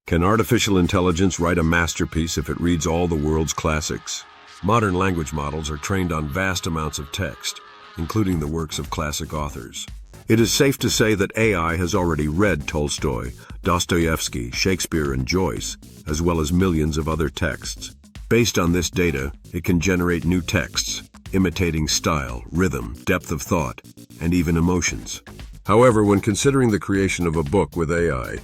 Can artificial intelligence write a masterpiece if it reads all the world's classics? Modern language models are trained on vast amounts of text, including the works of classic authors. It is safe to say that AI has already read Tolstoy, Dostoevsky, Shakespeare, and Joyce, as well as millions of other texts. Based on this data, it can generate new texts, imitating style, rhythm, depth of thought, and even emotions. However, when considering the creation of a book with AI,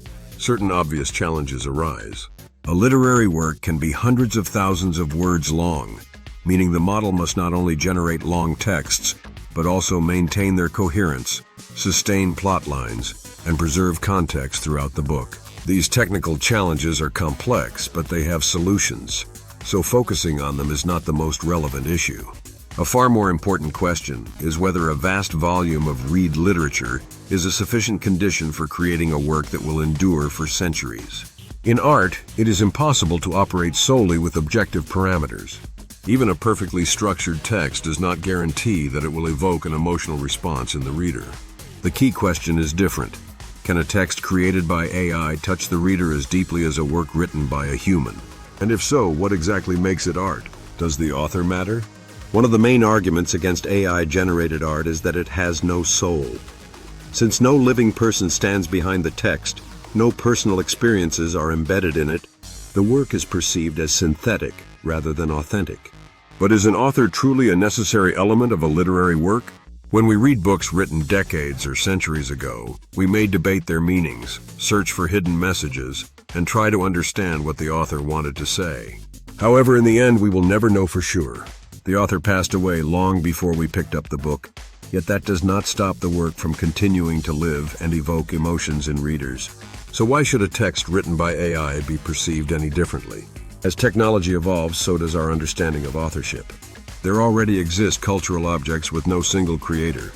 certain obvious challenges arise. A literary work can be hundreds of thousands of words long, meaning the model must not only generate long texts, but also maintain their coherence, sustain plot lines, and preserve context throughout the book. These technical challenges are complex, but they have solutions, so focusing on them is not the most relevant issue. A far more important question is whether a vast volume of read literature is a sufficient condition for creating a work that will endure for centuries. In art, it is impossible to operate solely with objective parameters. Even a perfectly structured text does not guarantee that it will evoke an emotional response in the reader. The key question is different. Can a text created by AI touch the reader as deeply as a work written by a human? And if so, what exactly makes it art? Does the author matter? One of the main arguments against AI-generated art is that it has no soul. Since no living person stands behind the text, no personal experiences are embedded in it, the work is perceived as synthetic rather than authentic. But is an author truly a necessary element of a literary work? When we read books written decades or centuries ago, we may debate their meanings, search for hidden messages, and try to understand what the author wanted to say. However, in the end, we will never know for sure. The author passed away long before we picked up the book, yet that does not stop the work from continuing to live and evoke emotions in readers. So why should a text written by AI be perceived any differently? As technology evolves, so does our understanding of authorship. There already exist cultural objects with no single creator,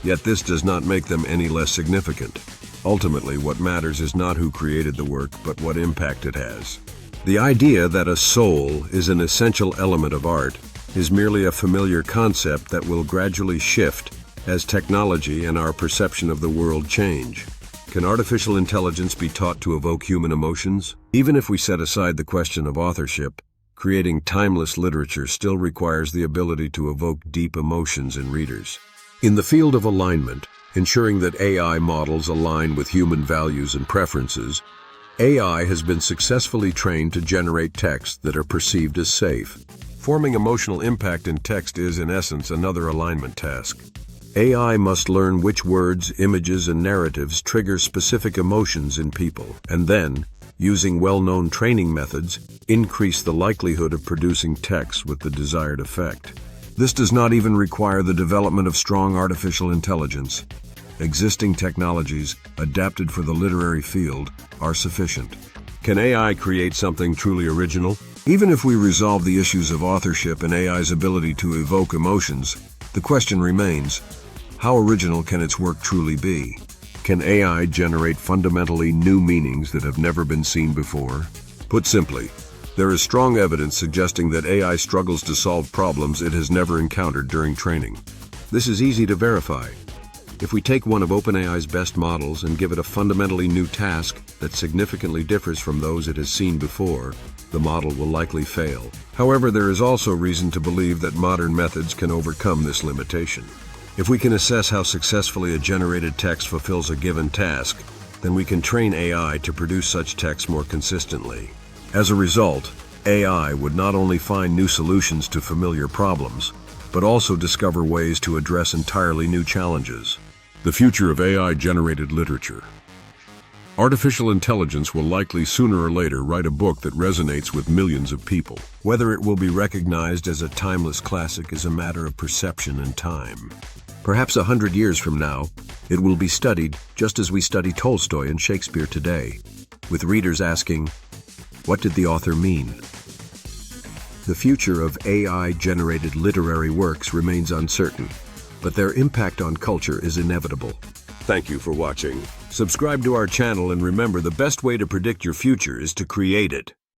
yet this does not make them any less significant. Ultimately, what matters is not who created the work, but what impact it has. The idea that a soul is an essential element of art is merely a familiar concept that will gradually shift as technology and our perception of the world change. Can artificial intelligence be taught to evoke human emotions? Even if we set aside the question of authorship, creating timeless literature still requires the ability to evoke deep emotions in readers. In the field of alignment, ensuring that AI models align with human values and preferences, AI has been successfully trained to generate texts that are perceived as safe. Forming emotional impact in text is, in essence, another alignment task. AI must learn which words, images, and narratives trigger specific emotions in people, and then, using well-known training methods, increase the likelihood of producing texts with the desired effect. This does not even require the development of strong artificial intelligence. Existing technologies, adapted for the literary field, are sufficient. Can AI create something truly original? Even if we resolve the issues of authorship and AI's ability to evoke emotions, the question remains, how original can its work truly be? Can AI generate fundamentally new meanings that have never been seen before? Put simply, there is strong evidence suggesting that AI struggles to solve problems it has never encountered during training. This is easy to verify. If we take one of OpenAI's best models and give it a fundamentally new task that significantly differs from those it has seen before, the model will likely fail. However, there is also reason to believe that modern methods can overcome this limitation. If we can assess how successfully a generated text fulfills a given task, then we can train AI to produce such text more consistently. As a result, AI would not only find new solutions to familiar problems, but also discover ways to address entirely new challenges. The future of AI-generated literature. Artificial intelligence will likely sooner or later write a book that resonates with millions of people. Whether it will be recognized as a timeless classic is a matter of perception and time. Perhaps 100 years from now, it will be studied just as we study Tolstoy and Shakespeare today, with readers asking, what did the author mean? The future of AI-generated literary works remains uncertain, but their impact on culture is inevitable. Thank you for watching. Subscribe to our channel and remember, the best way to predict your future is to create it.